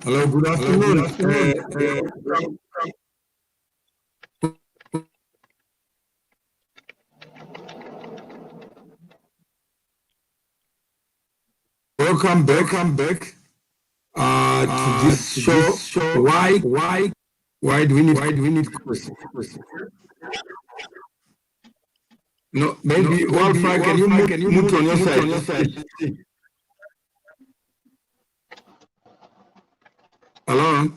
Hello, good afternoon. Welcome back to this show. Why do we need questions? No, maybe Walfry, can you mute on your side? Hello?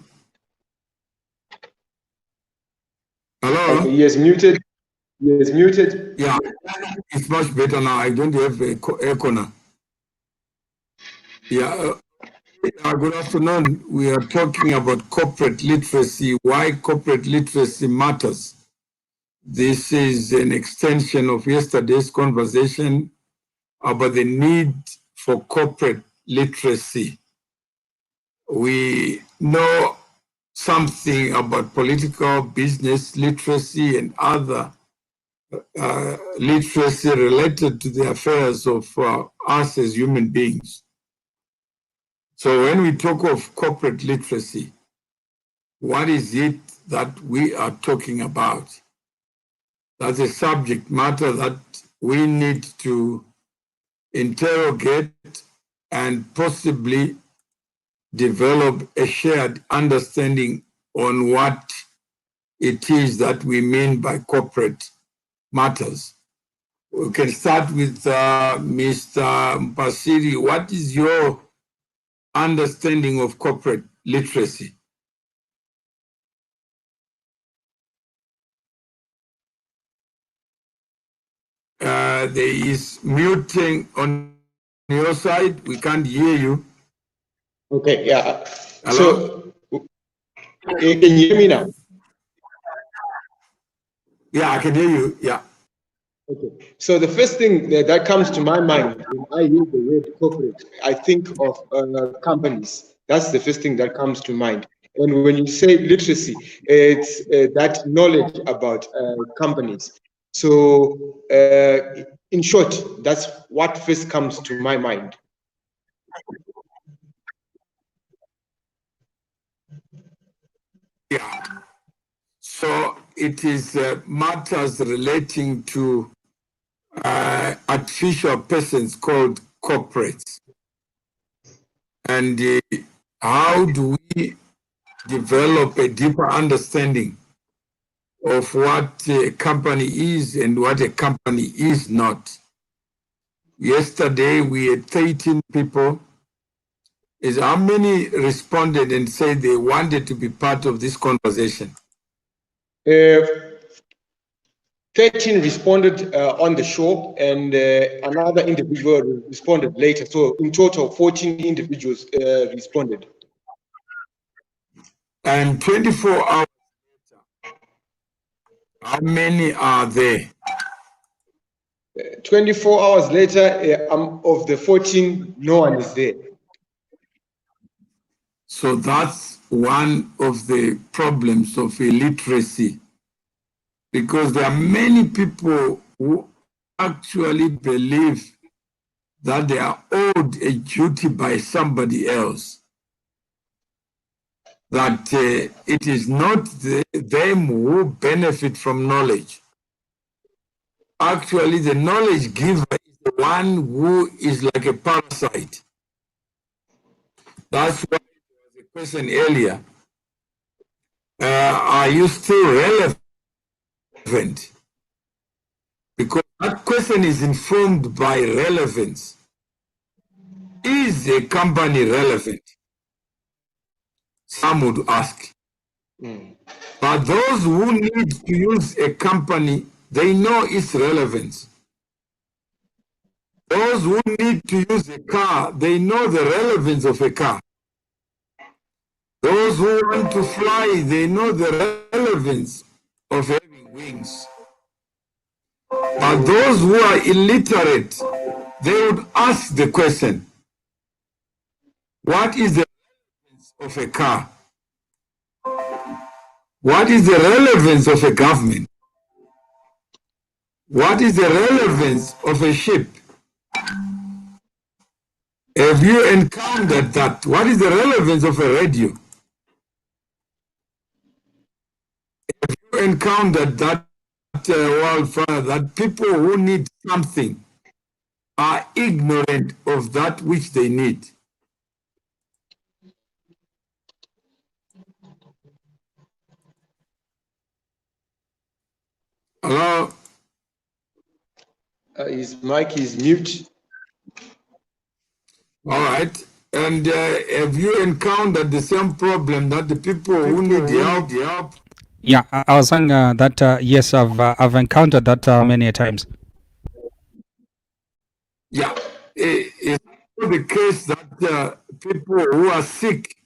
Hello? Yes, muted. Yes, muted. Yeah, it's much better now. I don't have a echo now. Yeah, good afternoon. We are talking about corporate literacy, why corporate literacy matters. This is an extension of yesterday's conversation about the need for corporate literacy. We know something about political business literacy and other literacy related to the affairs of us as human beings. So when we talk of corporate literacy, what is it that we are talking about? That's a subject matter that we need to interrogate and possibly develop a shared understanding on what it is that we mean by corporate matters. We can start with Mr. Mpasiri. What is your understanding of corporate literacy? There is muting on your side. We can't hear you. Okay, yeah. Hello? So, can you hear me now? Yeah, I can hear you. Yeah. Okay. So the first thing that comes to my mind when I use the word corporate, I think of companies. That's the first thing that comes to mind. And when you say literacy, it's that knowledge about companies. So, in short, that's what first comes to my mind. Yeah. So it is matters relating to artificial persons called corporates. And how do we develop a deeper understanding of what a company is and what a company is not? Yesterday, we had 13 people. Is how many responded and said they wanted to be part of this conversation? 13 responded on the show, and another individual responded later. So in total, 14 individuals responded. And 24 hours later, how many are there? 24 hours later, of the 14, no one is there. So that's one of the problems of illiteracy, because there are many people who actually believe that they are owed a duty by somebody else, that it is not them who benefit from knowledge. Actually, the knowledge giver is the one who is like a parasite. That's why there was a question earlier. Are you still relevant? Because that question is informed by relevance. Is a company relevant? Some would ask. But those who need to use a company, they know its relevance. Those who need to use a car, they know the relevance of a car. Those who want to fly, they know the relevance of having wings. But those who are illiterate, they would ask the question, what is the relevance of a car? What is the relevance of a government? What is the relevance of a ship? Have you encountered that? What is the relevance of a radio? Have you encountered that wildfire, that people who need something are ignorant of that which they need? Hello? His mic is mute. All right. And have you encountered the same problem that the people who need help? Yeah, I was saying that yes, I've encountered that many times. Yeah. It's the case that people who are sick,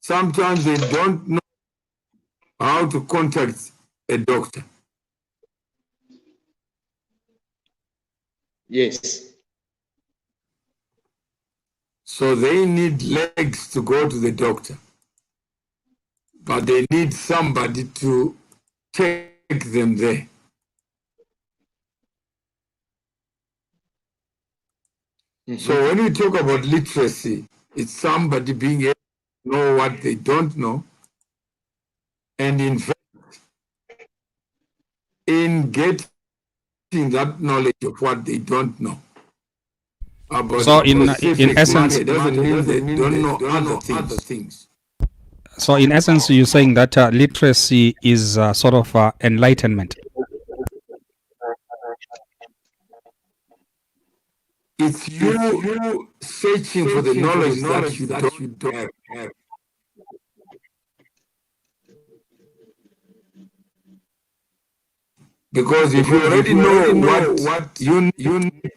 sometimes they don't know how to contact a doctor. Yes. So they need legs to go to the doctor, but they need somebody to take them there. So when we talk about literacy, it's somebody being able to know what they don't know and invest in getting that knowledge of what they don't know. About So in essence, it doesn't mean they don't know other things. So in essence, you're saying that literacy is sort of enlightenment. It's you searching for the knowledge that you don't have. Because if you already know what you need.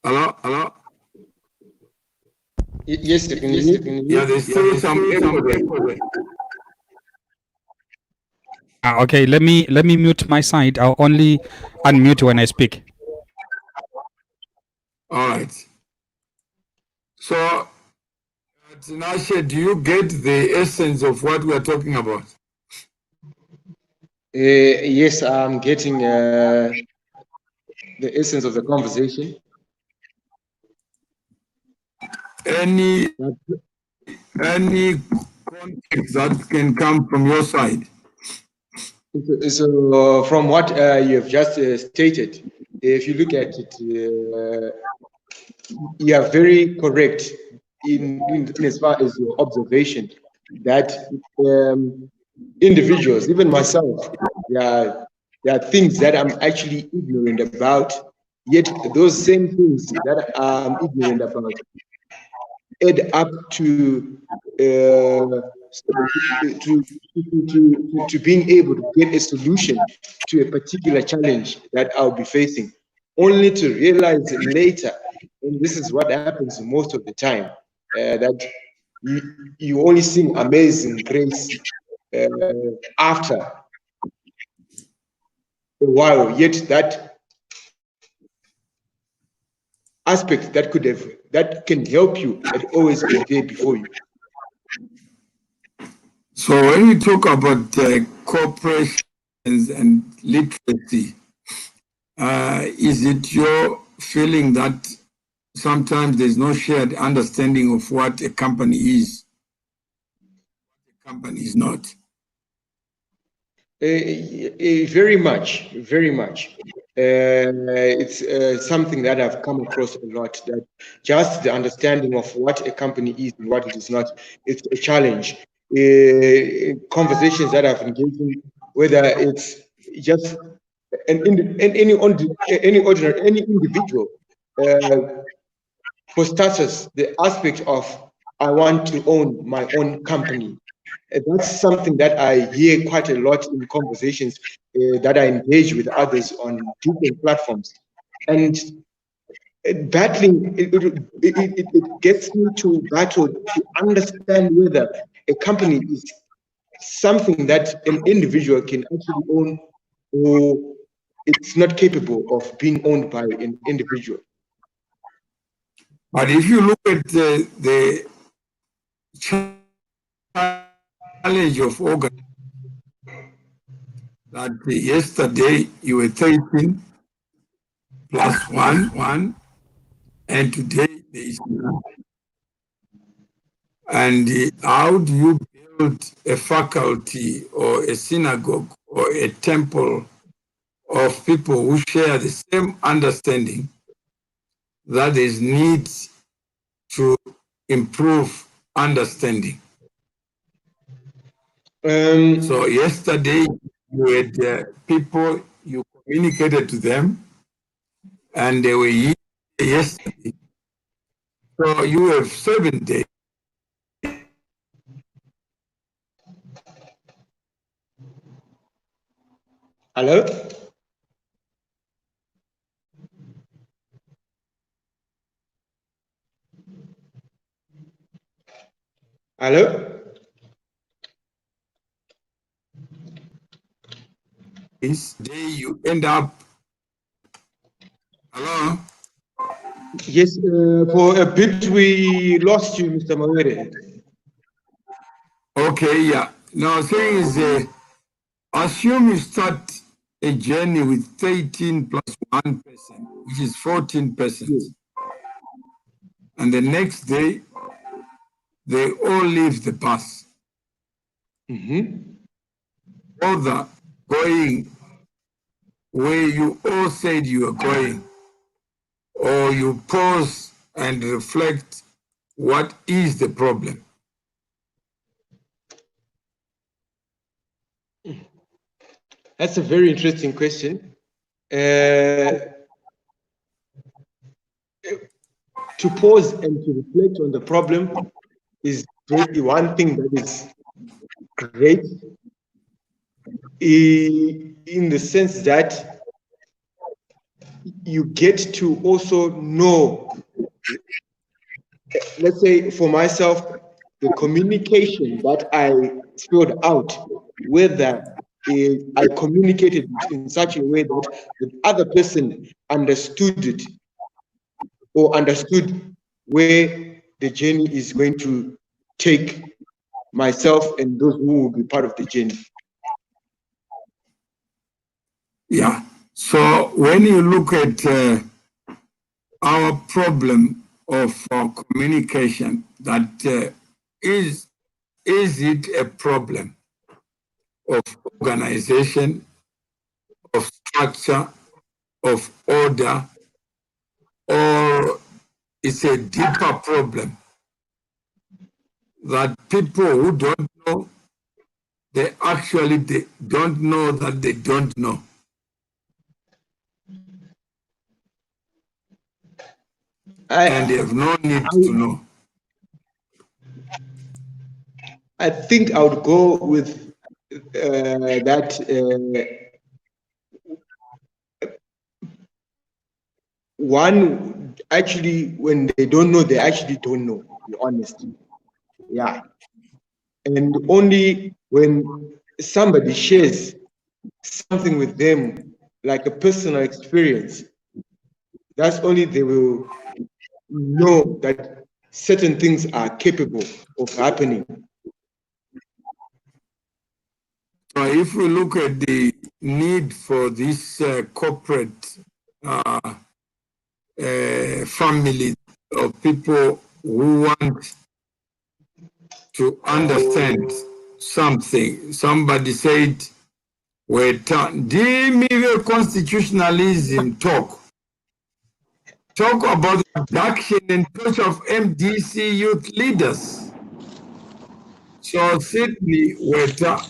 Hello? Yes, you can hear. Yeah, there's still some echo. Okay, let me mute my side. I'll only unmute when I speak. All right. So, Tinashe, do you get the essence of what we are talking about? Yes, I'm getting the essence of the conversation. Any context that can come from your side? So, from what you have just stated, if you look at it, you are very correct in as far as your observation that individuals, even myself, there are things that I'm actually ignorant about, yet those same things that I'm ignorant about add up to being able to get a solution to a particular challenge that I'll be facing, only to realize later, and this is what happens most of the time, that you only sing Amazing Grace after a while, yet that aspect that can help you had always been there before you. So when we talk about corporations and literacy, is it your feeling that sometimes there's no shared understanding of what a company is, what a company is not? Very much. It's something that I've come across a lot, that just the understanding of what a company is and what it is not, it's a challenge. Conversations that I've engaged in, whether it's just any individual, for starters, the aspect of I want to own my own company. That's something that I hear quite a lot in conversations that I engage with others on different platforms. And battling, it gets me to battle to understand whether a company is something that an individual can actually own, or it's not capable of being owned by an individual. But if you look at the challenge of organ, that yesterday you were 13, plus 1, and today there is none. And how do you build a faculty or a synagogue or a temple of people who share the same understanding that there is need to improve understanding? So yesterday you had people, you communicated to them, and they were here yesterday. So you have 7 days. Hello? Hello? This day you end up. Hello? Yes, for a bit we lost you, Mr. Mawere. Okay, yeah. Now, thing is, assume you start a journey with 13 plus 1%, which is 14%. Yes. And the next day, they all leave the bus. Either going where you all said you were going, or you pause and reflect what is the problem. That's a very interesting question. To pause and to reflect on the problem is one thing that is great in the sense that you get to also know, let's say for myself, the communication that I filled out, whether I communicated in such a way that the other person understood it or understood where the journey is going to take myself and those who will be part of the journey. Yeah. So when you look at our problem of communication, that is it a problem of organization, of structure, of order, or it's a deeper problem that people who don't know, they don't know that they don't know? And they have no need to know. I think I would go with that one, actually, when they don't know, they actually don't know, to be honest. Yeah. And only when somebody shares something with them, like a personal experience, that's only they will know that certain things are capable of happening. So if we look at the need for this corporate family of people who want to understand something, somebody said, wait, the constitutionalism talk about the abduction and torture of MDC youth leaders. So Sydney Weta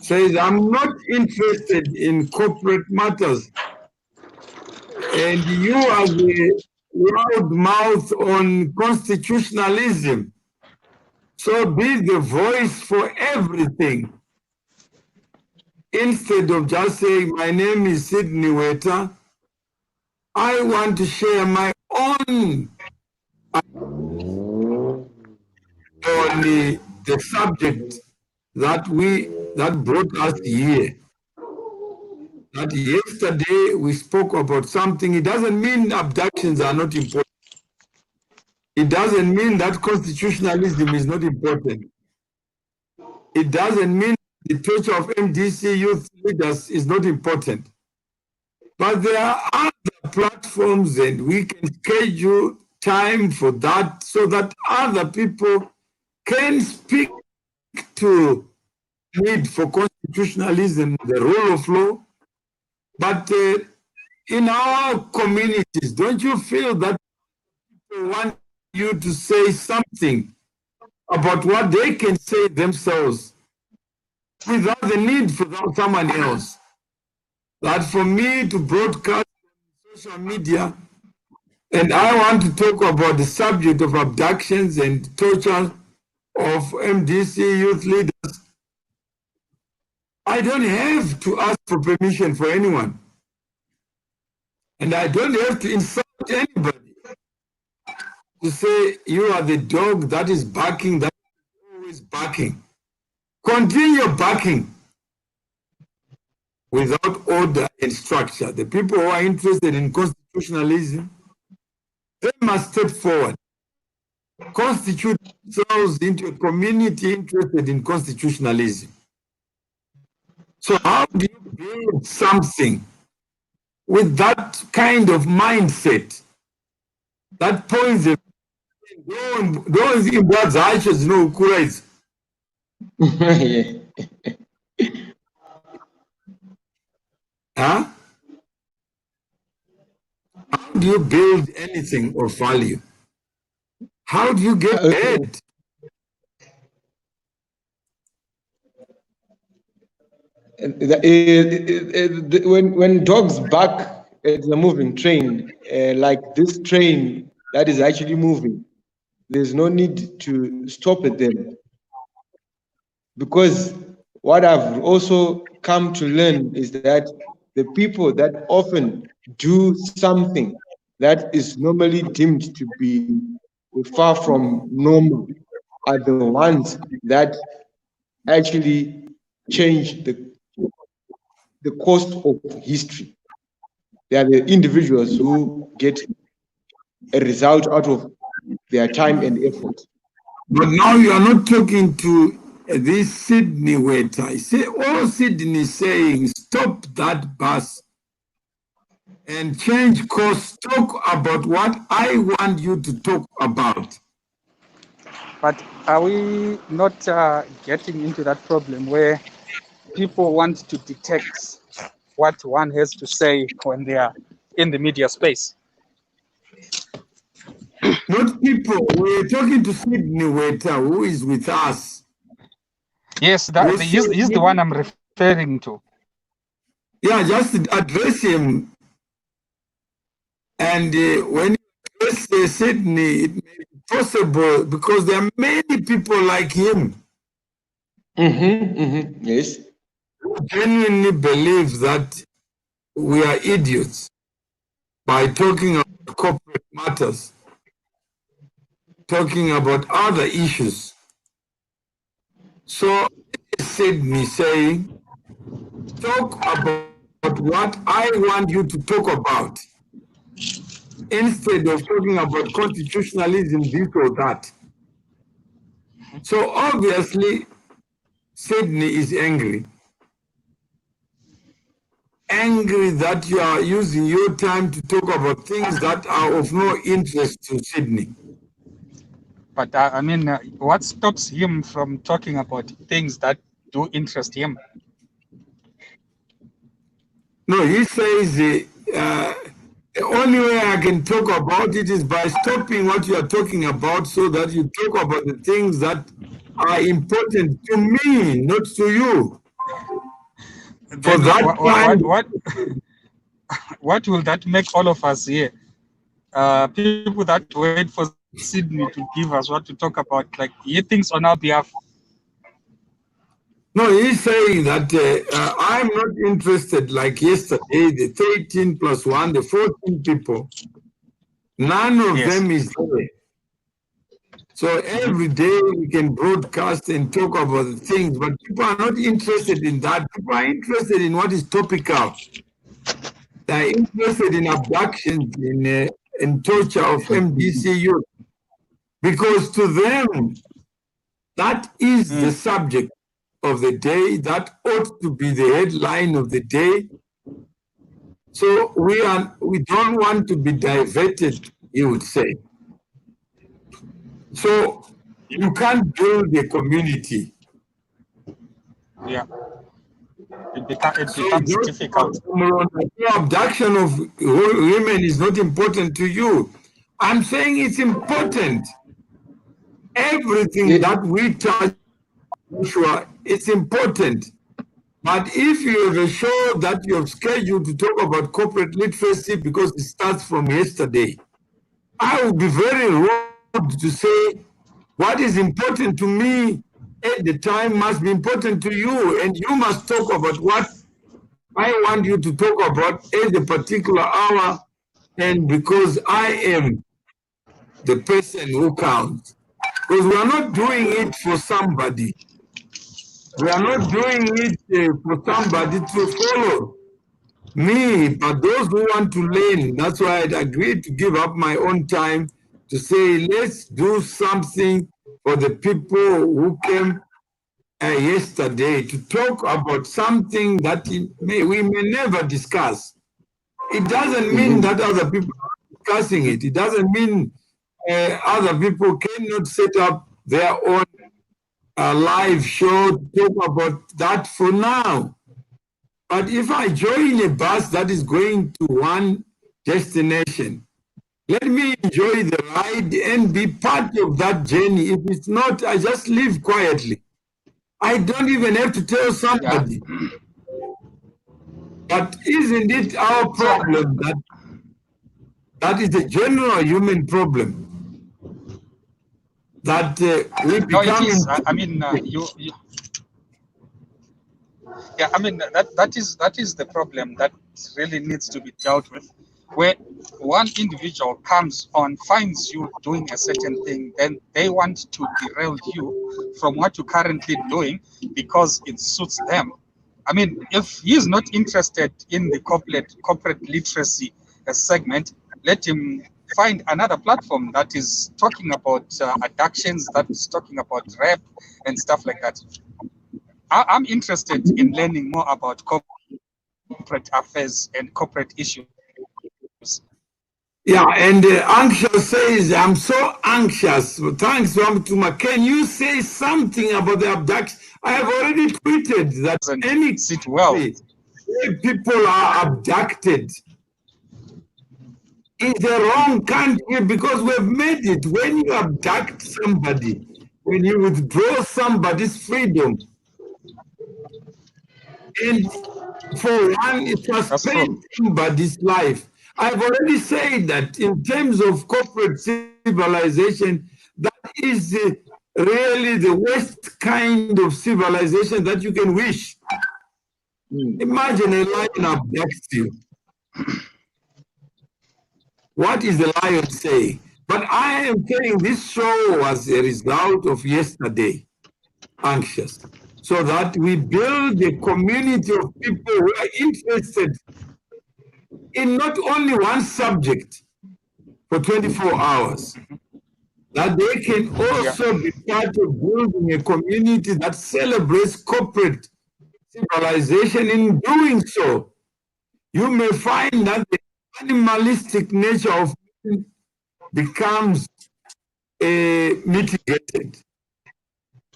says, I'm not interested in corporate matters. And you are the loud mouth on constitutionalism. So be the voice for everything. Instead of just saying, my name is Sydney Weta, I want to share my own on the subject that brought us here. That yesterday we spoke about something. It doesn't mean abductions are not important. It doesn't mean that constitutionalism is not important. It doesn't mean the torture of MDC youth leaders is not important. But there are other platforms and we can schedule time for that so that other people can speak to need for constitutionalism, the rule of law. But in our communities, don't you feel that people want you to say something about what they can say themselves without the need for someone else? That for me to broadcast on social media, and I want to talk about the subject of abductions and torture of MDC youth leaders, I don't have to ask for permission for anyone. And I don't have to insult anybody to say you are the dog that is barking, that is always barking. Continue barking without order and structure. The people who are interested in constitutionalism, they must step forward, constitute themselves into a community interested in constitutionalism. So how do you build something with that kind of mindset that points a those in God's ashes no courage? Huh? How do you build anything of value? How do you get ahead? When dogs bark at a moving train, like this train that is actually moving, there's no need to stop at them. Because what I've also come to learn is that the people that often do something that is normally deemed to be far from normal are the ones that actually change the course of history. They are the individuals who get a result out of their time and effort. But now you are not talking to this Sydney waiter. I say, all Sydney is saying, stop that bus and change course. Talk about what I want you to talk about. But are we not getting into that problem where people want to detect what one has to say when they are in the media space? Not people. We're talking to Sydney waiter who is with us. Yes, he's the one I'm referring to. Yeah, just address him. And when you address Sydney, it may be possible because there are many people like him. Yes. Who genuinely believe that we are idiots by talking about corporate matters, talking about other issues. So Sydney saying, talk about what I want you to talk about, instead of talking about constitutionalism, this or that. So obviously, Sydney is angry. Angry that you are using your time to talk about things that are of no interest to Sydney. But I mean, what stops him from talking about things that do interest him? No, he says the only way I can talk about it is by stopping what you are talking about so that you talk about the things that are important to me, not to you. For that what will that make all of us here? People that wait for Sydney to give us what to talk about, like he thinks on our behalf. No, he's saying that I'm not interested like yesterday, the 13 plus 1, the 14 people. None of them is there. So every day we can broadcast and talk about the things, but people are not interested in that. People are interested in what is topical. They are interested in abductions, in torture of MDC youth. Because to them, that is the subject of the day. That ought to be the headline of the day. So we don't want to be diverted, you would say. So you can't build a community. Yeah. It becomes difficult. The abduction of women is not important to you. I'm saying it's important. Everything that we touch, Joshua, it's important. But if you have a show that you're scheduled to talk about corporate literacy because it starts from yesterday, I would be very rude to say what is important to me at the time must be important to you, and you must talk about what I want you to talk about at a particular hour, and because I am the person who counts. Because we are not doing it for somebody. We are not doing it for somebody to follow me, but those who want to learn. That's why I'd agreed to give up my own time to say, let's do something for the people who came yesterday to talk about something that we may never discuss. It doesn't mean that other people are discussing it. It doesn't mean other people cannot set up their own live show to talk about that for now. But if I join a bus that is going to one destination, let me enjoy the ride and be part of that journey. If it's not, I just live quietly. I don't even have to tell somebody. Yeah. But isn't it our problem that is a general human problem? That we become... No, it is. I mean, yeah, I mean, that is the problem that really needs to be dealt with. Where one individual comes on, finds you doing a certain thing, then they want to derail you from what you're currently doing because it suits them. I mean, if he's not interested in the corporate literacy segment, let him find another platform that is talking about abductions, that is talking about rape and stuff like that. I'm interested in learning more about corporate affairs and corporate issues. Yeah, and Anxious says, I'm so anxious. Thanks, Tuma. Can you say something about the abduction? I have already tweeted that any sit well. People are abducted is the wrong country because we've made it. When you abduct somebody, when you withdraw somebody's freedom, and for one, it suspends somebody's life. I've already said that in terms of corporate civilization, that is really the worst kind of civilization that you can wish. Imagine a lion abducts you. What is the lion saying? But I am saying this show was a result of yesterday, Anxious, so that we build a community of people who are interested in not only one subject for 24 hours, that they can also be part of building a community that celebrates corporate civilization. In doing so, you may find that the animalistic nature of man becomes mitigated.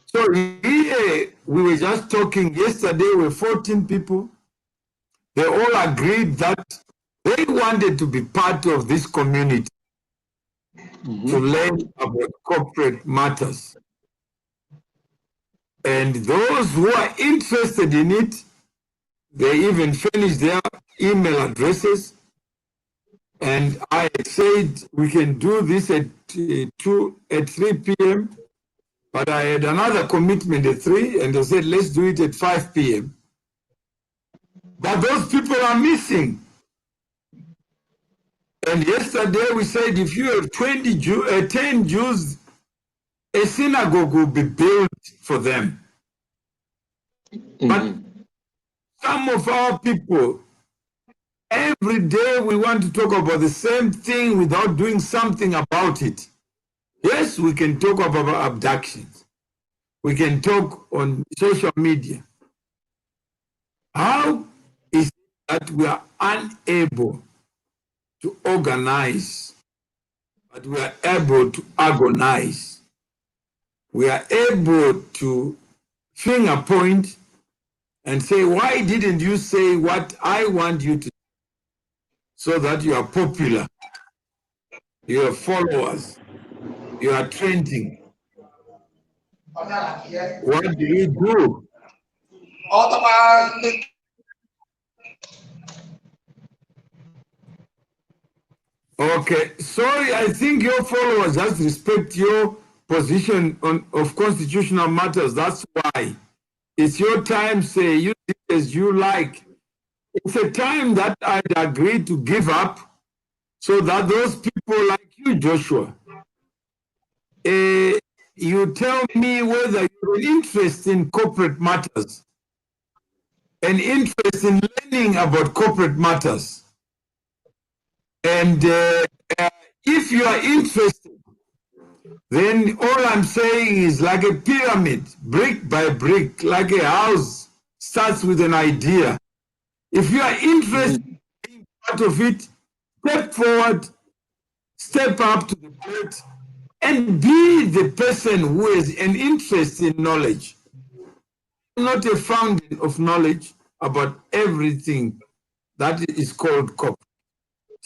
So here, we were just talking yesterday, we were 14 people. They all agreed that they wanted to be part of this community to learn about corporate matters. And those who are interested in it, they even furnished their email addresses. And I said we can do this at 3 p.m. But I had another commitment at 3, and they said let's do it at 5 p.m. But those people are missing. And yesterday we said if you have 10 Jews, a synagogue will be built for them. But some of our people, every day we want to talk about the same thing without doing something about it. Yes, we can talk about abductions. We can talk on social media. How is it that we are unable to organize, but we are able to agonize. We are able to finger point and say, why didn't you say what I want you to, so that you are popular, you have followers, you are trending. What do we do? Okay, sorry, I think your followers just respect your position of constitutional matters. That's why. It's your time, say, use it as you like. It's a time that I'd agree to give up so that those people like you, Joshua, you tell me whether you're an interest in corporate matters, an interest in learning about corporate matters. And if you are interested, then all I'm saying is like a pyramid, brick by brick, like a house starts with an idea. If you are interested in being part of it, step forward, step up to the plate, and be the person who has an interest in knowledge. Not a fountain of knowledge about everything that is called corporate.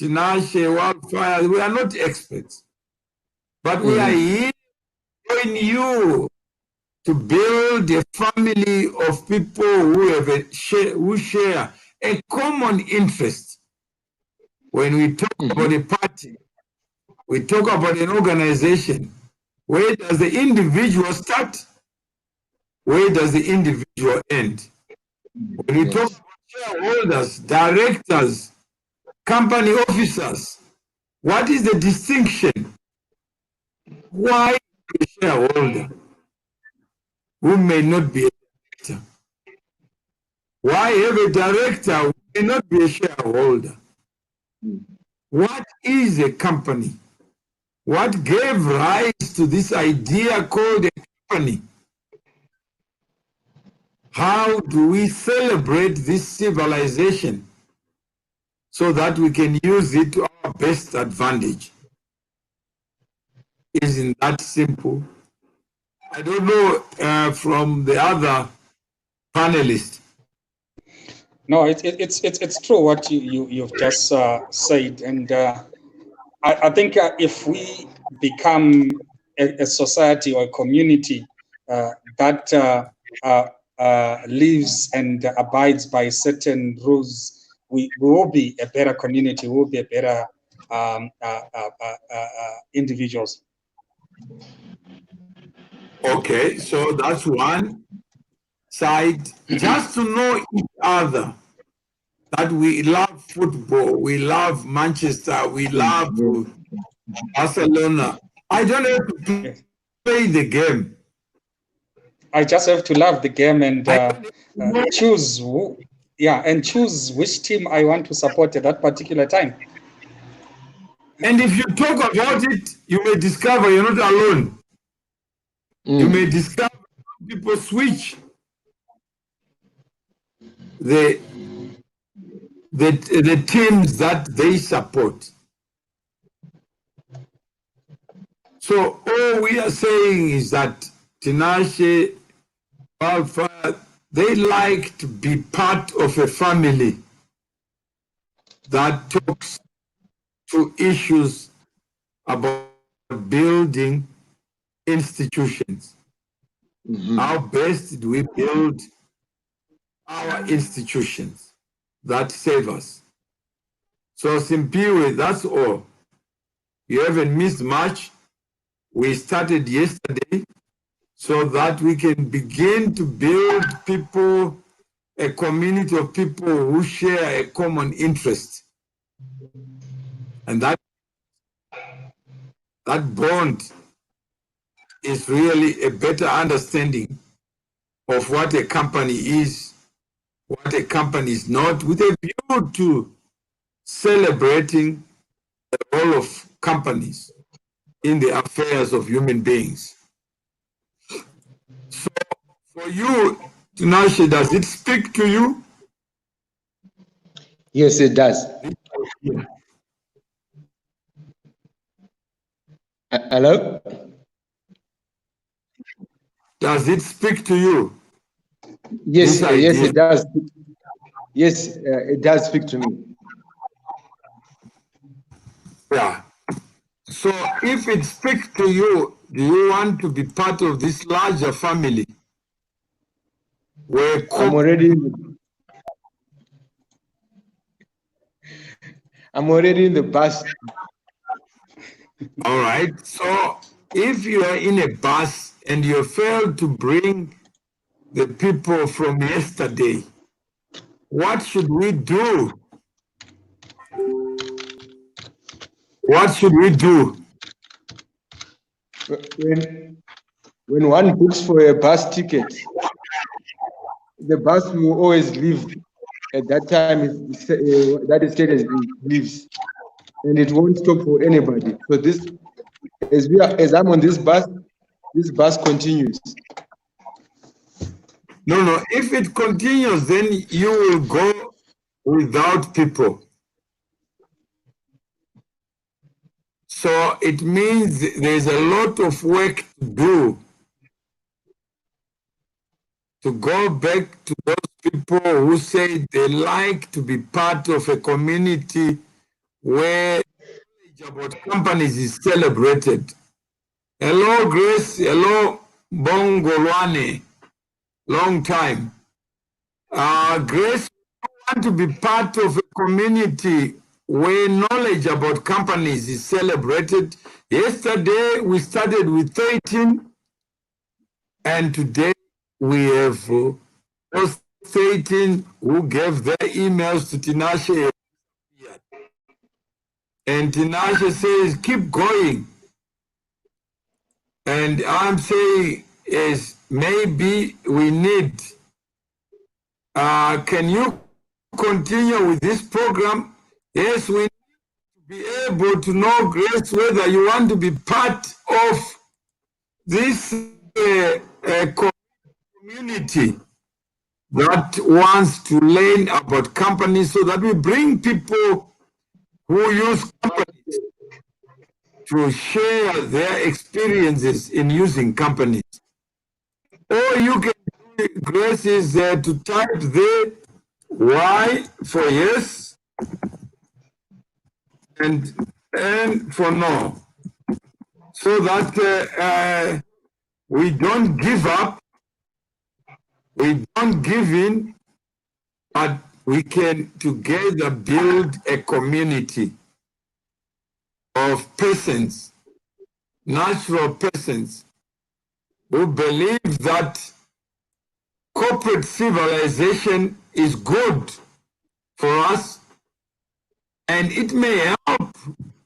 Tinashe, wildfire, we are not experts, but we are here in you to build a family of people who have who share a common interest. When we talk about a party, we talk about an organization. Where does the individual start? Where does the individual end? When we talk about shareholders, directors, company officers, what is the distinction? Why a shareholder who may not be a director? Why have a director who may not be a shareholder? What is a company? What gave rise to this idea called a company? How do we celebrate this civilization so that we can use it to our best advantage? Isn't that simple? I don't know from the other panelists. No, it's true what you've just said, and I think if we become a society or a community that lives and abides by certain rules, we will be a better community. We will be a better individuals. Okay, so that's one side. Just to know each other, that we love football, we love Manchester, we love Barcelona. I don't have to play the game. I just have to love the game and choose which team I want to support at that particular time. And if you talk about it, you may discover you're not alone. You may discover people switch the teams that they support. So all we are saying is that Tinashe, Alpha, they like to be part of a family that talks to issues about building institutions. How best do we build our institutions that save us? So Simpiwe, that's all. You haven't missed much. We started yesterday so that we can begin to build people, a community of people who share a common interest. And that bond is really a better understanding of what a company is, what a company is not, with a view to celebrating the role of companies in the affairs of human beings. So for you, Tinashe, does it speak to you? Yes, it does. Hello? Does it speak to you? Yes, This yes, idea? it does. Yes, it does speak to me. Yeah. So if it speaks to you, do you want to be part of this larger family? Where I'm already in the bus. All right. So if you are in a bus and you fail to bring the people from yesterday, what should we do? What should we do? When one books for a bus ticket, the bus will always leave at that time. That is stated it leaves, and it won't stop for anybody. So this, as I'm on this bus continues. No. If it continues, then you will go without people. So it means there's a lot of work to do to go back to those people who say they like to be part of a community where knowledge about companies is celebrated. Hello, Grace. Hello, Bongolwane. Long time. Grace, you want to be part of a community where knowledge about companies is celebrated. Yesterday, we started with 13, and today we have those 13 who gave their emails to Tinashe. And Tinashe says, keep going. And I'm saying is maybe we need, can you continue with this program? Yes, we need to be able to know, Grace, whether you want to be part of this community that wants to learn about companies so that we bring people who use companies to share their experiences in using companies. Or you can do, Grace, is to type there Y for yes and N for no, so that we don't give up, we don't give in, but we can together build a community of persons, natural persons, who believe that corporate civilization is good for us, and it may help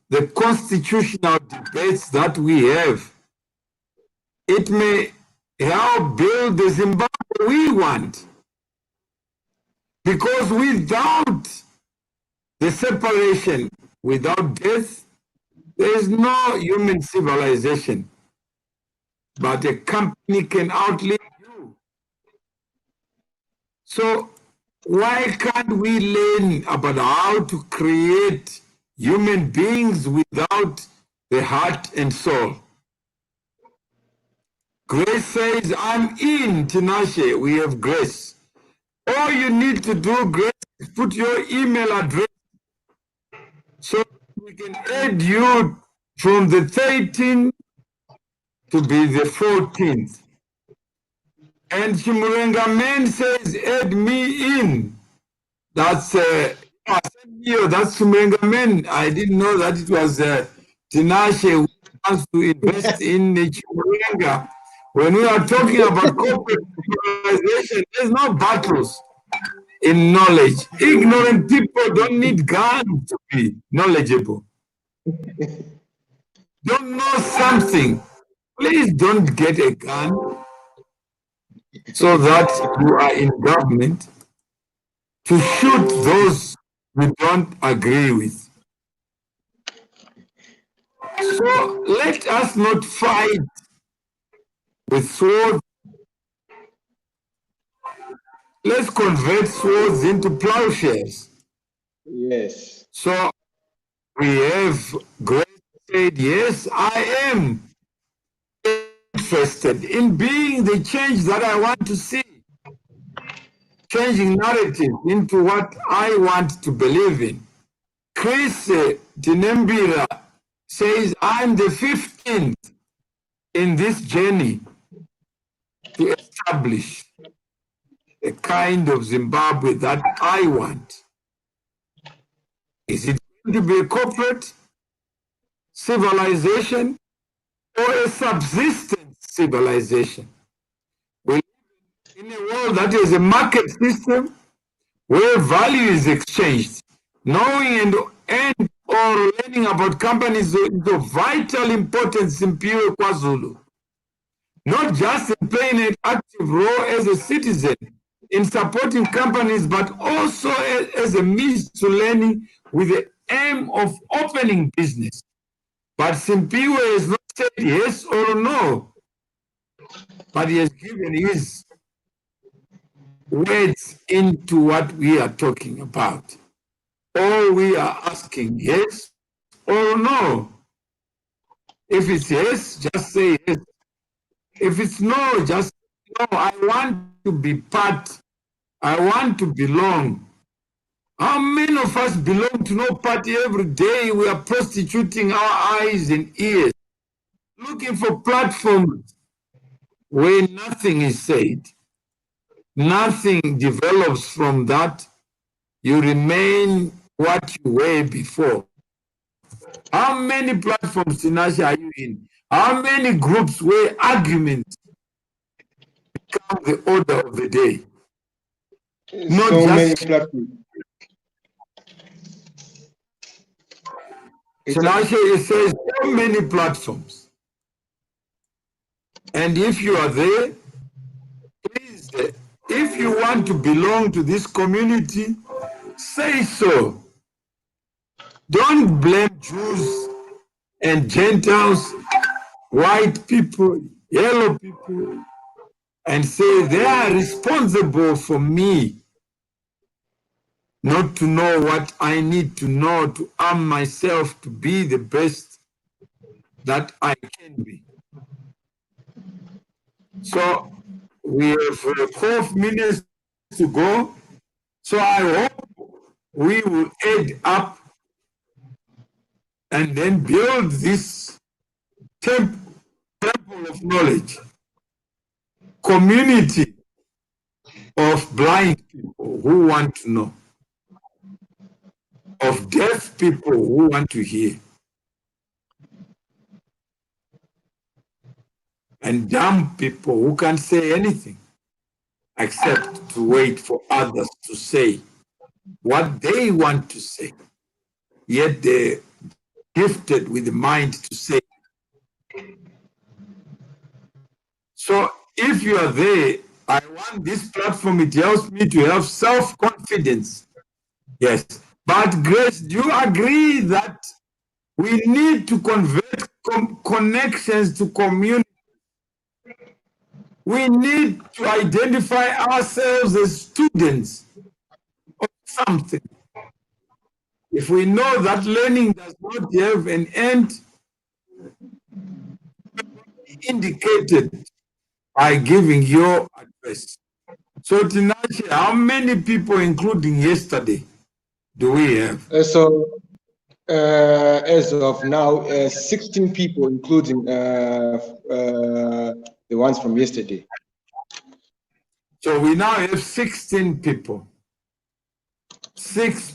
the constitutional debates that we have. It may help build the Zimbabwe we want. Because without the separation, without death, there is no human civilization. But a company can outlive you. So why can't we learn about how to create human beings without the heart and soul? Grace says, I'm in, Tinashe. We have Grace. All you need to do, Grace, is put your email address so we can add you from the 13th to be the 14th. And Chimurenga Man says, add me in. That's that's Chimurenga Man. I didn't know that it was Tinashe who wants to invest in Chimurenga. When we are talking about corporate civilization, there's no battles in knowledge. Ignorant people don't need guns to be knowledgeable. Don't know something, please don't get a gun so that you are in government to shoot those you don't agree with. So let us not fight with swords. Let's convert swords into plowshares. Yes. So we have Grace said, yes, I am interested in being the change that I want to see, changing narrative into what I want to believe in. Chris Dinembira says, I'm the 15th in this journey to establish the kind of Zimbabwe that I want. Is it going to be a corporate civilization or a subsistence civilization? We live in a world that is a market system where value is exchanged. Knowing and or learning about companies is of vital importance in Pure KwaZulu, not just in playing an active role as a citizen in supporting companies, but also as a means to learning with the aim of opening business. But Simpiwe has not said yes or no, but he has given his words into what we are talking about. All we are asking, yes or no. If it's yes, just say yes. If it's no, just no, I want to be part. I want to belong. How many of us belong to no party every day? We are prostituting our eyes and ears, looking for platforms where nothing is said. Nothing develops from that. You remain what you were before. How many platforms, Tinashe, are you in? How many groups where arguments become the order of the day? Not So just many platforms. Tinashe, it says so many platforms. And if you are there, please, if you want to belong to this community, say so. Don't blame Jews and Gentiles, white people, yellow people, and say they are responsible for me not to know what I need to know to arm myself to be the best that I can be. So we have 12 minutes to go. So I hope we will add up and then build this temple of knowledge, community of blind people who want to know, of deaf people who want to hear, and dumb people who can't say anything except to wait for others to say what they want to say, yet they're gifted with the mind to say. So if you are there, I want this platform, it helps me to have self-confidence. Yes. But Grace, do you agree that we need to convert connections to community? We need to identify ourselves as students of something. If we know that learning does not have an end, indicated by giving your address. So Tinashe, how many people, including yesterday, do we have? As of now, 16 people, including the ones from yesterday. So we now have 16 people. 6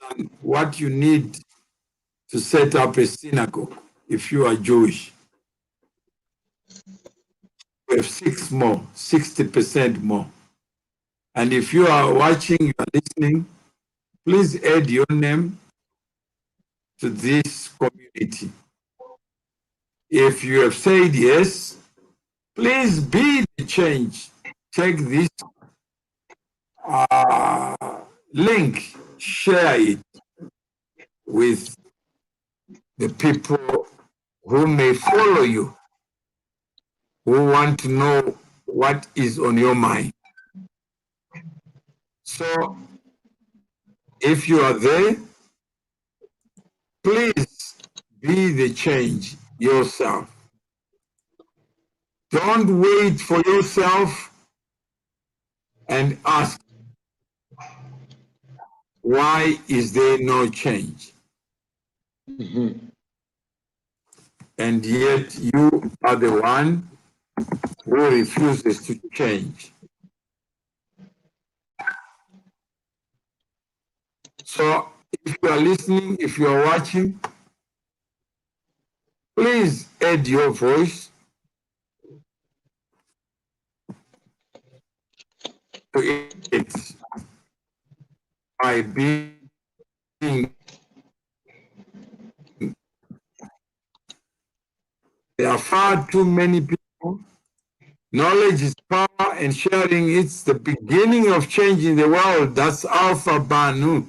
than what you need to set up a synagogue if you are Jewish. We have 6 more, 60% more. And if you are watching, you are listening, please add your name to this community. If you have said yes, please be the change. Take this link, share it with the people who may follow you, who want to know what is on your mind. So If you are there, please be the change yourself. Don't wait for yourself and ask, why is there no change? And yet you are the one who refuses to change. So if you are listening, if you are watching, please add your voice to it by being. There are far too many people. Knowledge is power, and sharing it's the beginning of changing the world. That's Alpha Banu.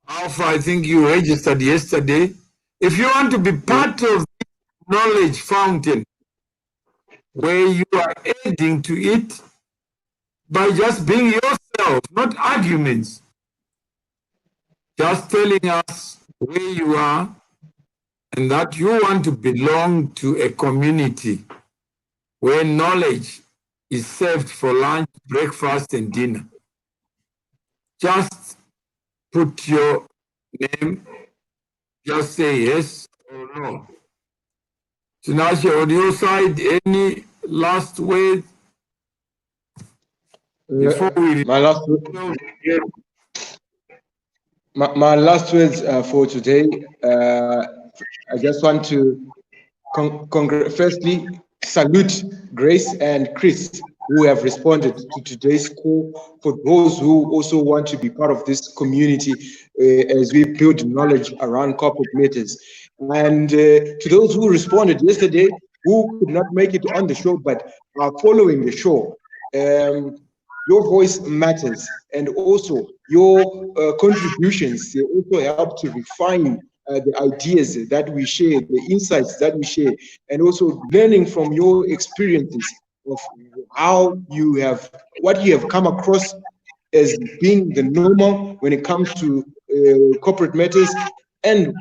Alpha, I think you registered yesterday. If you want to be part of the knowledge fountain, where you are adding to it by just being yourself, not arguments, just telling us where you are and that you want to belong to a community where knowledge is served for lunch, breakfast, and dinner. Just put your name, just say yes or no. Tinashe, on your side, any last word before we... My last words for today, I just want to firstly salute Grace and Chris, who have responded to today's call, for those who also want to be part of this community as we build knowledge around corporate matters. And to those who responded yesterday, who could not make it on the show but are following the show, your voice matters, and also your contributions, they also help to refine the ideas that we share, the insights that we share, and also learning from your experiences of how you have, what you have come across as being the normal when it comes to corporate matters, and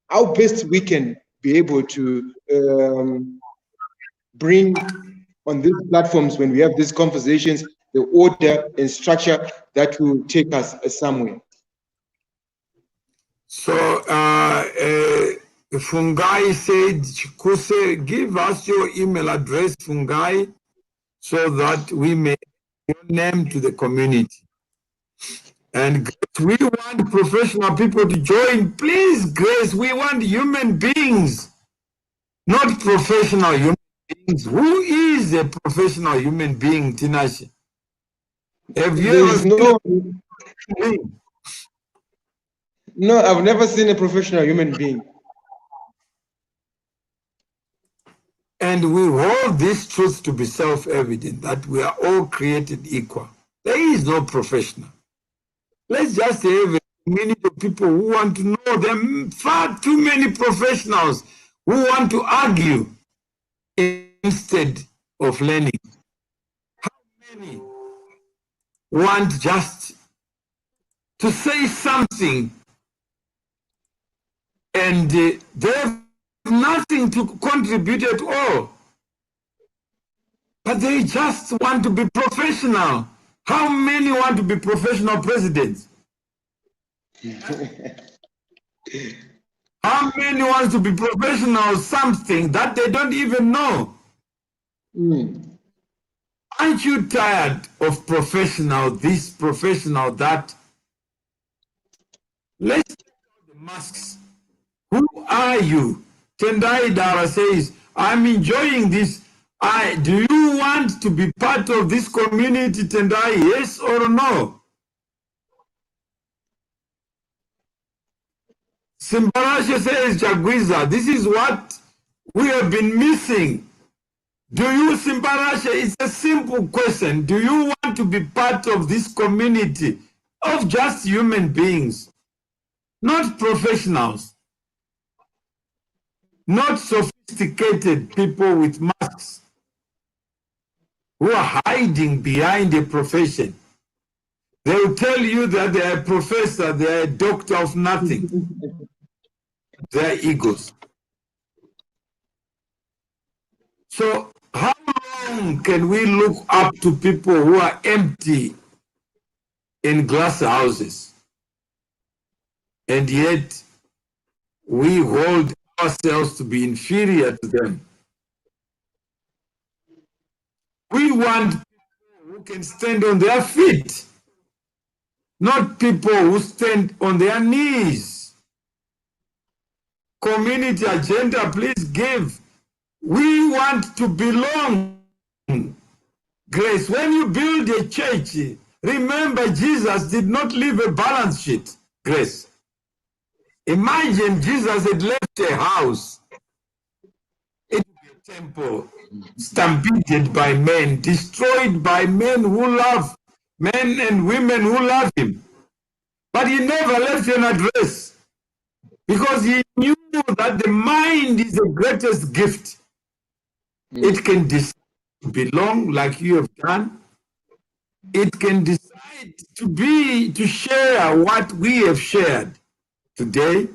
how best we can be able to bring on these platforms, when we have these conversations, the order and structure that will take us somewhere. So Fungai said, Chikuse, give us your email address, Fungai, so that we may your name to the community. And Grace, we want professional people to join. Please, Grace, we want human beings, not professional human beings. Who is a professional human being, Tinashe? Have you There's ever no, I've never seen a professional human being. And we hold this truth to be self-evident, that we are all created equal. There is no professional. Let's just have a community of people who want to know. There are far too many professionals who want to argue instead of learning. How many want just to say something and they have nothing to contribute at all, but they just want to be professional? How many want to be professional presidents? How many want to be professional something that they don't even know? Aren't you tired of professional this, professional that? Let's take out the masks. Who are you? Tendai Dara says, I'm enjoying this. Do you want to be part of this community, Tendai? Yes or no? Simbarasha says, Jagwiza, this is what we have been missing. Do you, Simbarasha, it's a simple question. Do you want to be part of this community of just human beings, not professionals, not sophisticated people with masks who are hiding behind a profession? They will tell you that they are a professor, they are a doctor of nothing. They are egos. So how long can we look up to people who are empty in glass houses? And yet we hold ourselves to be inferior to them. We want people who can stand on their feet, not people who stand on their knees. Community agenda, please give. We want to belong. Grace, when you build a church, remember Jesus did not leave a balance sheet. Grace. Imagine Jesus had left a house, a temple, stampeded by men, destroyed by men who love, men and women who love him. But he never left an address because he knew that the mind is the greatest gift. It can decide to belong like you have done. It can decide to share what we have shared today.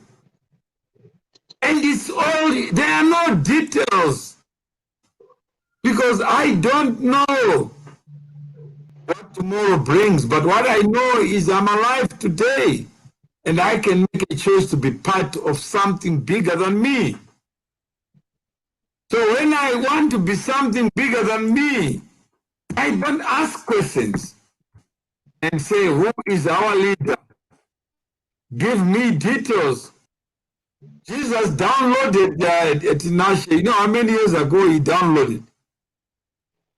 And it's all, there are no details because I don't know what tomorrow brings, but what I know is I'm alive today and I can make a choice to be part of something bigger than me. So when I want to be something bigger than me, I don't ask questions and say, who is our leader? Give me details. Jesus downloaded Tinashe. You know how many years ago he downloaded?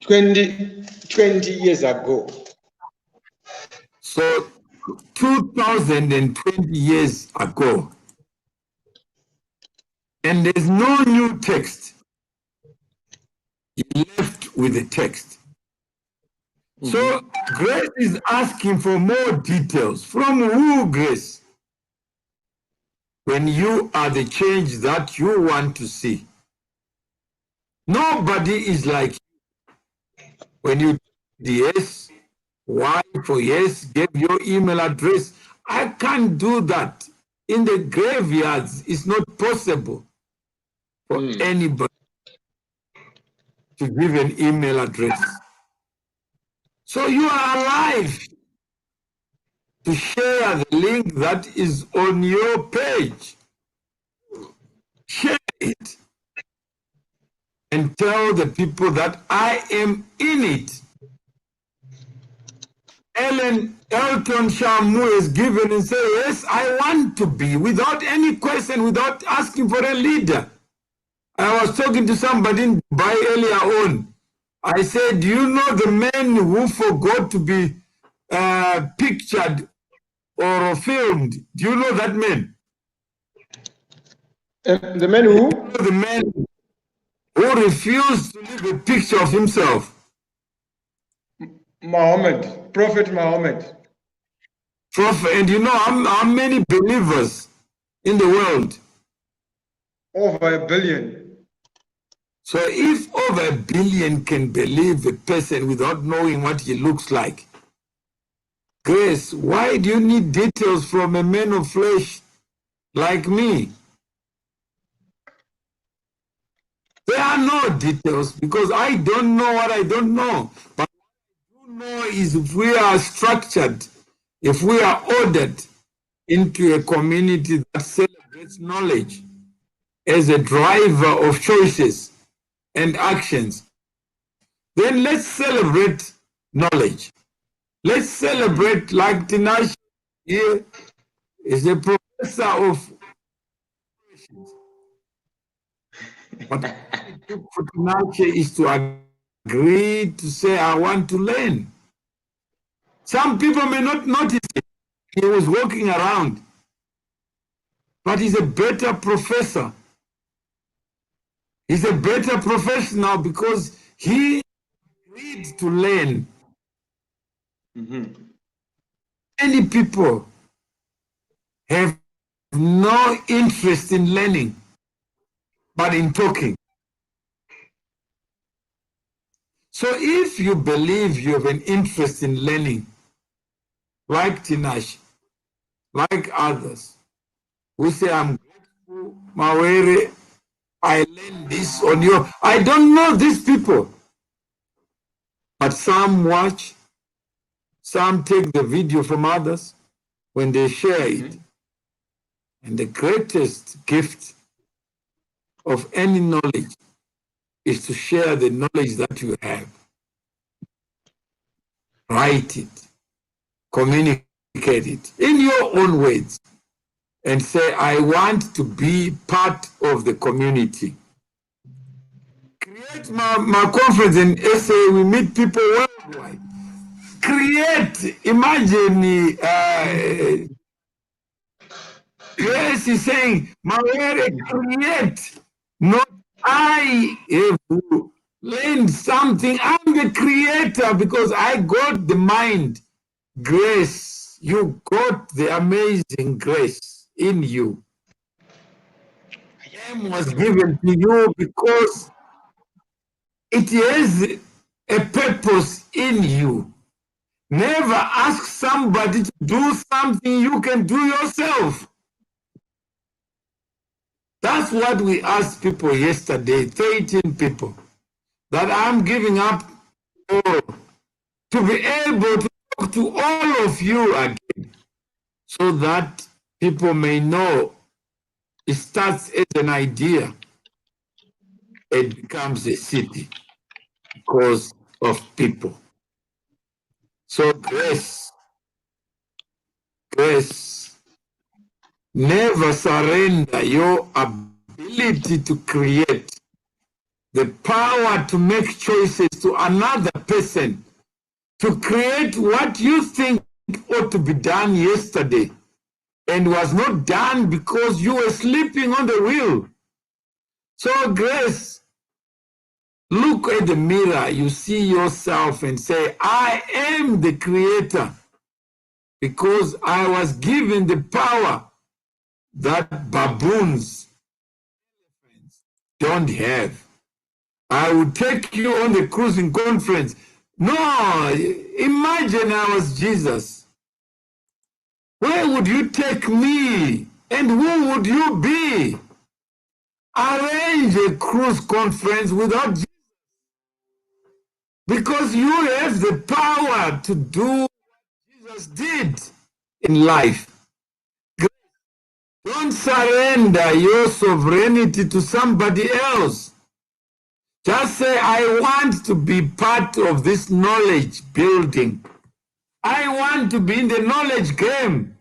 20 years ago. So 2020 years ago. And there's no new text. He left with the text. So Grace is asking for more details. From who, Grace? When you are the change that you want to see. Nobody is like you. When you yes, why for yes, give your email address. I can't do that. In the graveyards, it's not possible for anybody to give an email address. So you are alive to share the link that is on your page. Share it and tell the people that I am in it. Elton Shamu is given and say, yes, I want to be, without any question, without asking for a leader. I was talking to somebody in Dubai earlier on. I said, do you know the men who forgot to be pictured or filmed? Do you know that man? The man who? The man who refused to leave a picture of himself. Muhammad, Prophet Muhammad. Prophet, and you know how many believers in the world? Over 1 billion. So if over 1 billion can believe a person without knowing what he looks like, Grace, why do you need details from a man of flesh like me? There are no details because I don't know what I don't know. But what I do know is if we are structured, if we are ordered into a community that celebrates knowledge as a driver of choices and actions, then let's celebrate knowledge. Let's celebrate, like Tinashe here is a professor of. What I took for Tinashe is to agree to say, I want to learn. Some people may not notice it. He was walking around, but he's a better professor. He's a better professional because he agreed to learn. Many people have no interest in learning, but in talking. So if you believe you have an interest in learning, like Tinashe, like others, who say, I'm grateful, Mawere, I learned this on you. I don't know these people. But some watch, some take the video from others when they share it. And the greatest gift of any knowledge is to share the knowledge that you have. Write it, communicate it in your own words, and say, I want to be part of the community. Create my conference in SA, we meet people worldwide. Create, imagine, Grace is saying, Mawere, create, not I have learned something. I'm the creator because I got the mind. Grace, you got the amazing grace in you. Name was given to you because it has a purpose in you. Never ask somebody to do something you can do yourself. That's what we asked people yesterday, 13 people, that I'm giving up all to be able to talk to all of you again so that people may know it starts as an idea, it becomes a city because of people. So grace, never surrender your ability to create, the power to make choices to another person, to create what you think ought to be done yesterday and was not done because you were sleeping on the wheel. So Grace, look at the mirror, you see yourself and say, I am the creator because I was given the power that baboons don't have. I will take you on the cruising conference. No, imagine I was Jesus. Where would you take me? And who would you be? Arrange a cruise conference without Jesus. Because you have the power to do what Jesus did in life. Don't surrender your sovereignty to somebody else. Just say, I want to be part of this knowledge building. I want to be in the knowledge game.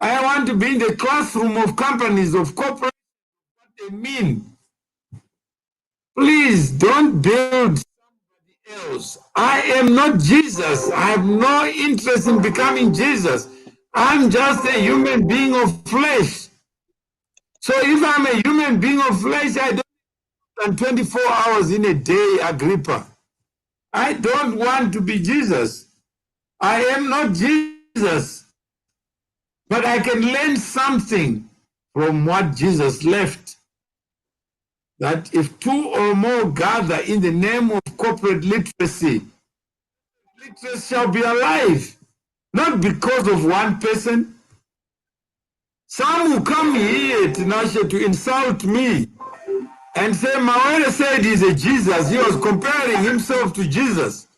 I want to be in the classroom of companies, of corporations, what they mean. Please don't build somebody else. I am not Jesus. I have no interest in becoming Jesus. I'm just a human being of flesh. So if I'm a human being of flesh, I don't want 24 hours in a day, Agrippa. I don't want to be Jesus. I am not Jesus. But I can learn something from what Jesus left. That if two or more gather in the name of corporate literacy, literacy shall be alive. Not because of one person. Some who come here, Tinashe, to insult me and say, Mawere said he's a Jesus. He was comparing himself to Jesus.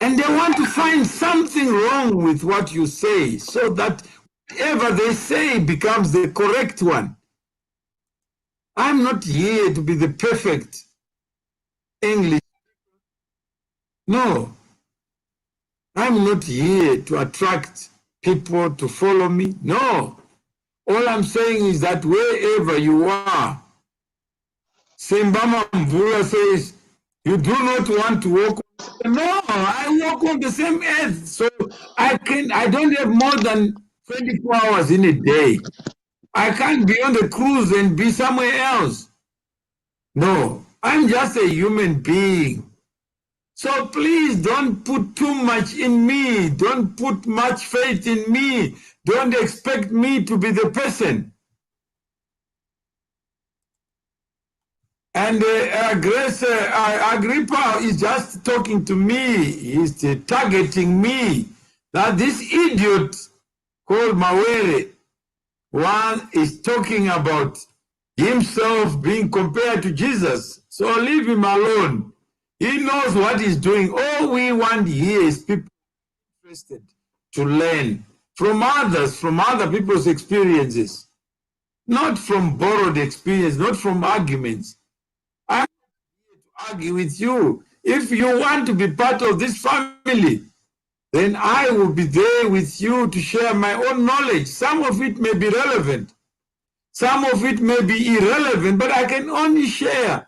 And they want to find something wrong with what you say so that whatever they say becomes the correct one. I'm not here to be the perfect English. No. I'm not here to attract people to follow me. No. All I'm saying is that wherever you are, Simbama Mvula says, you do not want to walk. No, I walk on the same earth. So I don't have more than 24 hours in a day. I can't be on the cruise and be somewhere else. No, I'm just a human being. So please don't put too much in me. Don't put much faith in me. Don't expect me to be the person. And Grace Agrippa is just talking to me. He's targeting me. That this idiot called Mawere, one is talking about himself being compared to Jesus. So leave him alone. He knows what he's doing. All we want here is people interested to learn from others, from other people's experiences, not from borrowed experience, not from arguments. I'm here to argue with you. If you want to be part of this family, then I will be there with you to share my own knowledge. Some of it may be relevant. Some of it may be irrelevant, but I can only share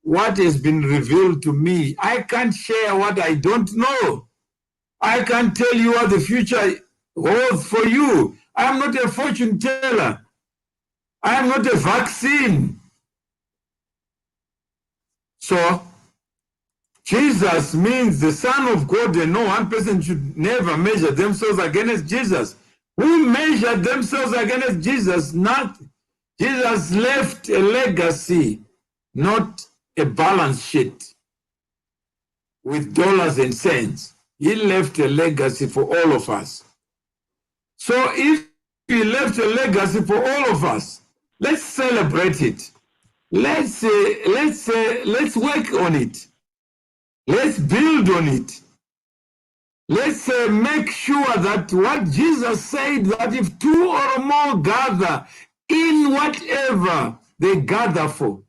what has been revealed to me. I can't share what I don't know. I can't tell you what the future holds for you. I am not a fortune teller. I am not a vaccine. So, Jesus means the Son of God, and no one person should never measure themselves against Jesus. Who measured themselves against Jesus? Nothing. Jesus left a legacy, not a balance sheet with dollars and cents. He left a legacy for all of us. So if he left a legacy for all of us, let's celebrate it. Let's work on it. Let's build on it. Let's make sure that what Jesus said, that if two or more gather in whatever they gather for,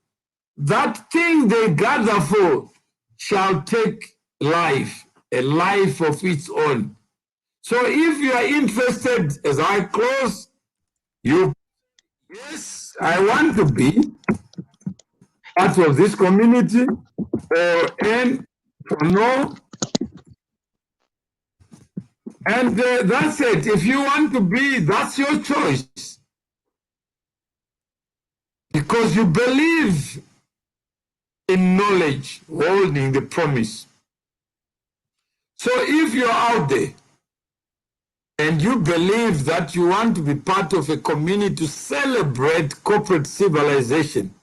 that thing they gather for shall take life, a life of its own. So if you are interested, as I close, yes, I want to be part of this community, and for no. And that's it. If you want to be, that's your choice. Because you believe in knowledge, holding the promise. So if you're out there and you believe that you want to be part of a community to celebrate corporate civilization,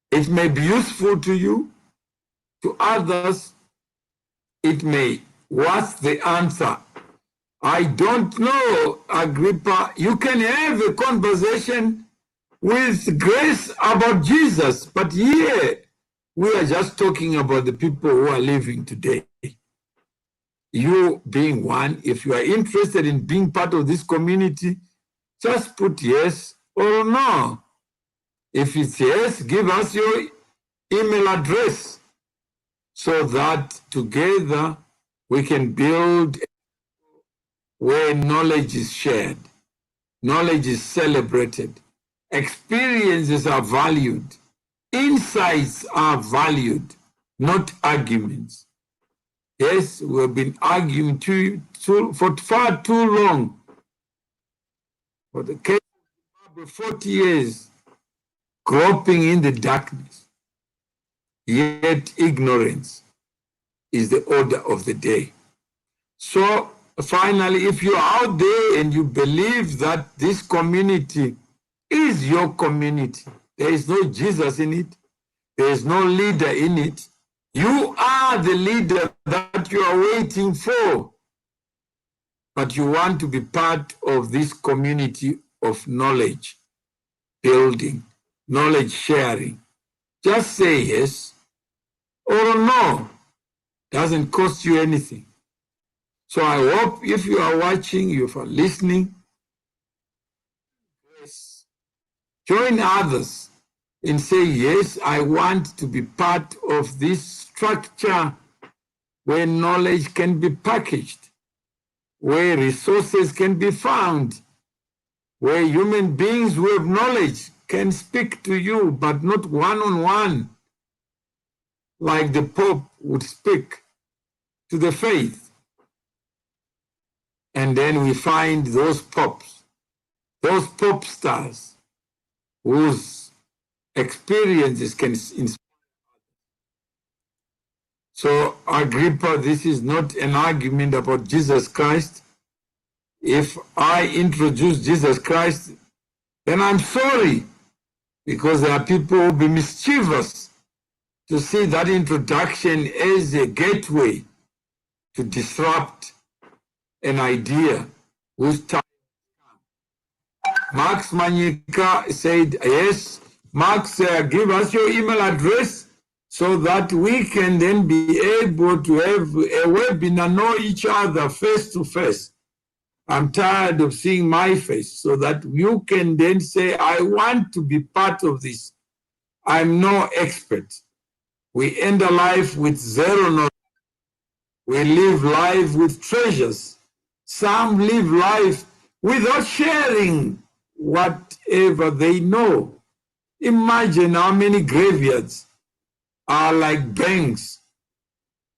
it may be useful to you, to others, it may. What's the answer? I don't know, Agrippa. You can have a conversation with Grace about Jesus, but here we are just talking about the people who are living today. You being one, if you are interested in being part of this community, just put yes or no. If it's yes, give us your email address so that together we can build where knowledge is shared, knowledge is celebrated, experiences are valued, insights are valued, not arguments. Yes, we've been arguing for far too long. For the case of 40 years, groping in the darkness, yet ignorance is the order of the day. So finally, if you're out there and you believe that this community is your community, there is no Jesus in it, there is no leader in it, you are the leader that you are waiting for, but you want to be part of this community of knowledge building, knowledge sharing, just say yes or no. Doesn't cost you anything. So I hope if you are watching, if you are listening, yes, join others and say, yes, I want to be part of this structure where knowledge can be packaged, where resources can be found, where human beings who have knowledge can speak to you, but not one-on-one, like the Pope would speak to the faith. And then we find those popes, those pop stars whose experiences can inspire. So, Agrippa, this is not an argument about Jesus Christ. If I introduce Jesus Christ, then I'm sorry. because there are people who will be mischievous to see that introduction as a gateway to disrupt an idea whose time. Max Manyika said, yes, Max, give us your email address so that we can then be able to have a webinar, know each other face to face. I'm tired of seeing my face, so that you can then say, I want to be part of this. I'm no expert. We end a life with zero knowledge. We live life with treasures. Some live life without sharing whatever they know. Imagine how many graveyards are like banks.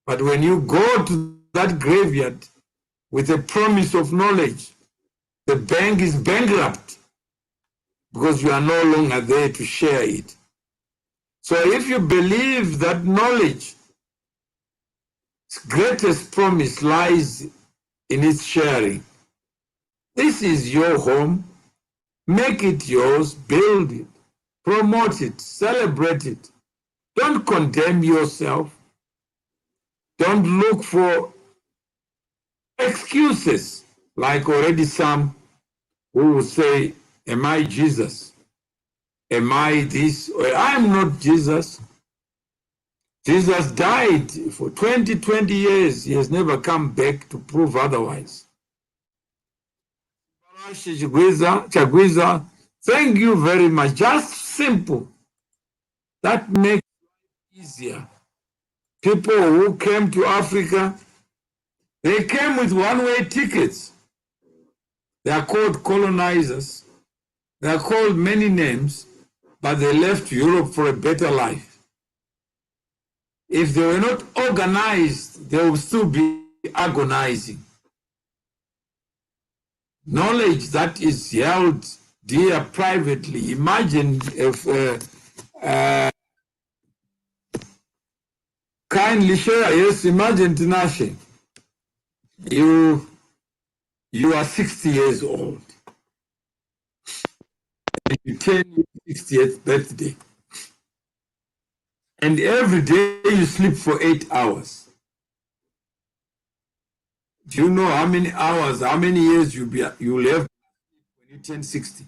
But when you go to that graveyard with a promise of knowledge, the bank is bankrupt because you are no longer there to share it. So if you believe that knowledge's greatest promise lies in its sharing, this is your home. Make it yours, build it, promote it, celebrate it. Don't condemn yourself. Don't look for excuses, like already some who will say, am I Jesus? Am I this? Or I'm not Jesus. Jesus died for 20 years. He has never come back to prove otherwise. Chagwiza, thank you very much. Just simple. That makes it easier. People who came to Africa, they came with one-way tickets. They are called colonizers. They are called many names, but they left Europe for a better life. If they were not organized, they would still be agonizing. Knowledge that is held dear privately. Imagine if kindly share. Yes, imagine Tinashe. You are 60 years old. And you turn your 60th birthday. And every day you sleep for 8 hours. Do you know how many hours, how many years you'll have when you turn 60?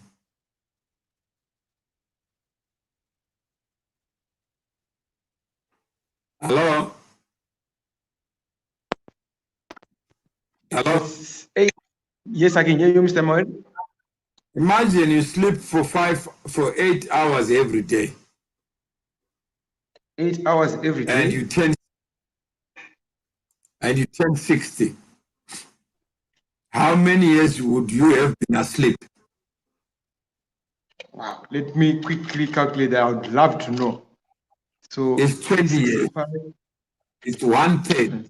Hello? Hello? Yes, I can hear you, Mr. Moen. Imagine you sleep for 8 hours every day. 8 hours every day. And you turn 60. How many years would you have been asleep? Wow. Let me quickly calculate that. I would love to know. So it's 20 years. It's 1/10.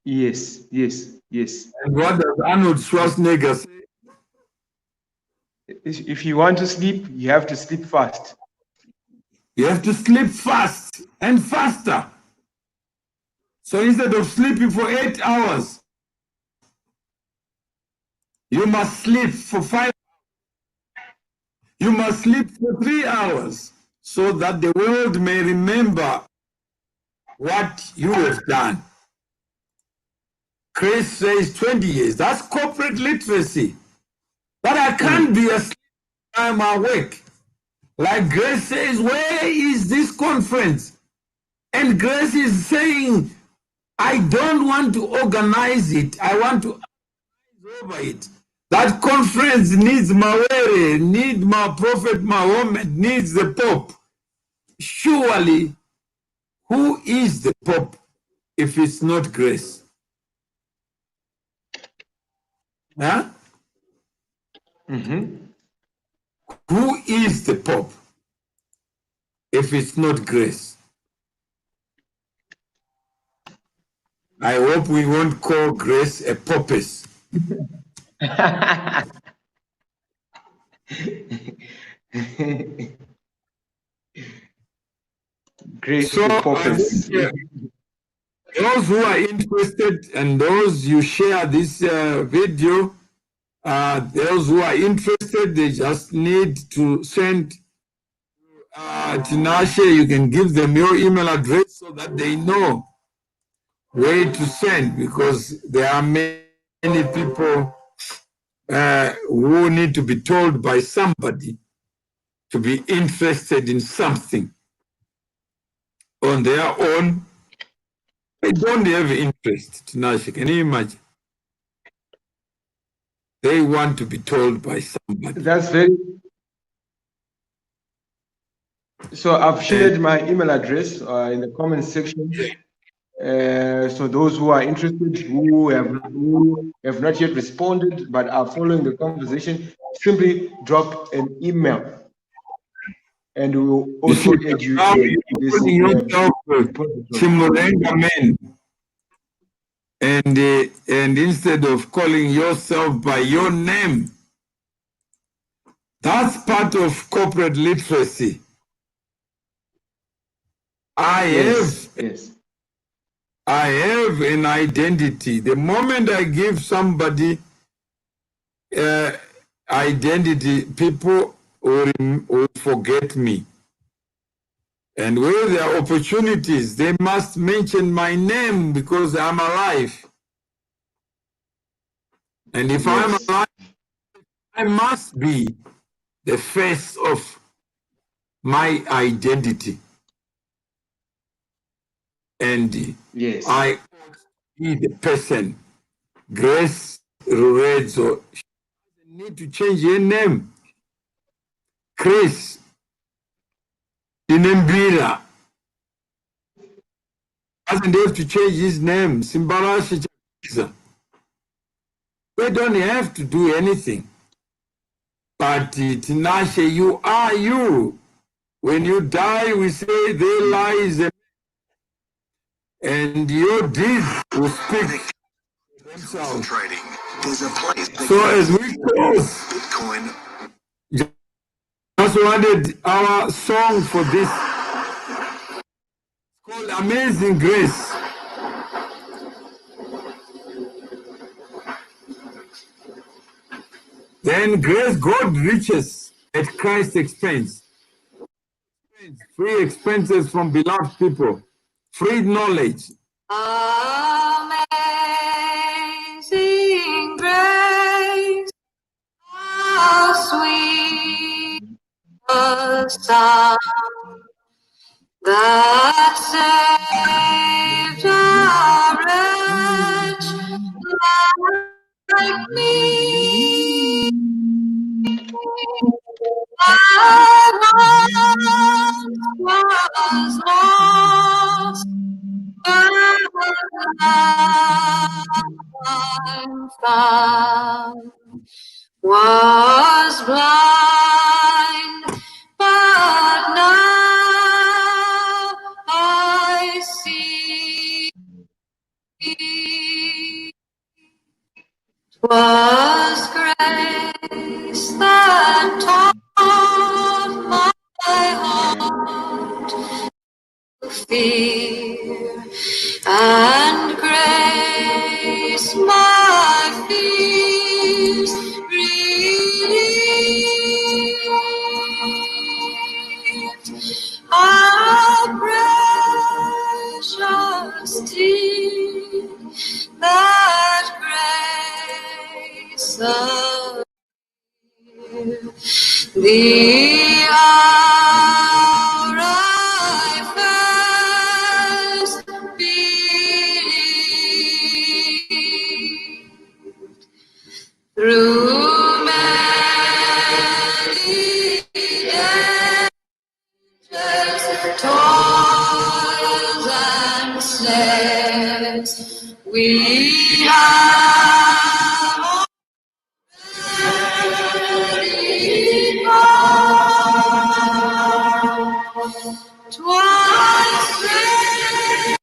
Yes. And what does Arnold Schwarzenegger say? If you want to sleep, you have to sleep fast. You have to sleep fast and faster. So instead of sleeping for 8 hours, you must sleep for 5 hours. You must sleep for 3 hours so that the world may remember what you have done. Chris says 20 years. That's corporate literacy. But I can't be asleep while I'm awake. Like Grace says, where is this conference? And Grace is saying, I don't want to organize it. I want to organize over it. That conference needs Mawere, needs my Prophet Muhammad, needs the Pope. Surely, who is the Pope if it's not Grace? Huh? Who is the Pope if it's not Grace? I hope we won't call Grace a popess. Grace so the popess. Those who are interested and those you share this video, Those who are interested, they just need to send Tinashe. You can give them your email address so that they know where to send, because there are many people who need to be told by somebody to be interested in something on their own. They don't have interest, Tinashe. Can you imagine? They want to be told by somebody. That's very. So I've shared my email address in the comment section. So those who are interested, who have not yet responded but are following the conversation, simply drop an email, and we will also add you in this repository. And instead of calling yourself by your name, that's part of corporate literacy. I have an identity. The moment I give somebody identity, people will forget me. And where there are opportunities, they must mention my name because I'm alive. And if I'm alive, I must be the face of my identity. And I be the person, Grace Rurezo. She doesn't need to change her name. Chris Inembila doesn't have to change his name. Simbarashi Chakiza. They don't have to do anything. But Tinashe, you are you. When you die, we say there lies a man, and your deeds will speak for themselves. So as we close, Bitcoin. Just wanted our song for this called Amazing Grace. Then grace God riches at Christ's expense. Free expenses from beloved people. Free knowledge. Amazing grace, how sweet the sound that saved a wretch like me. I once was lost, but I'm found. Was blind, but now I see. 'Twas grace that taught my heart to fear, and grace my fears relieved. How precious did that grace appear. The hour I first believed, through many dangers, toils, and snares, we have already gone. 'Twas grace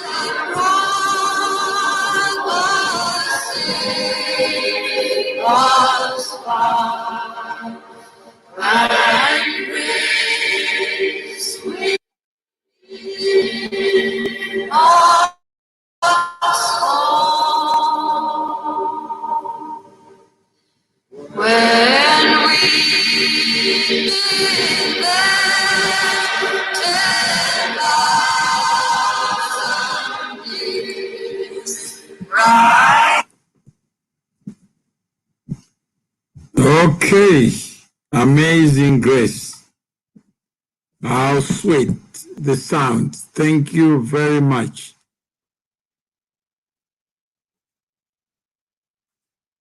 that brought us far, and grace will us home. when we did that right. Okay, Amazing Grace. How sweet the sound. Thank you very much.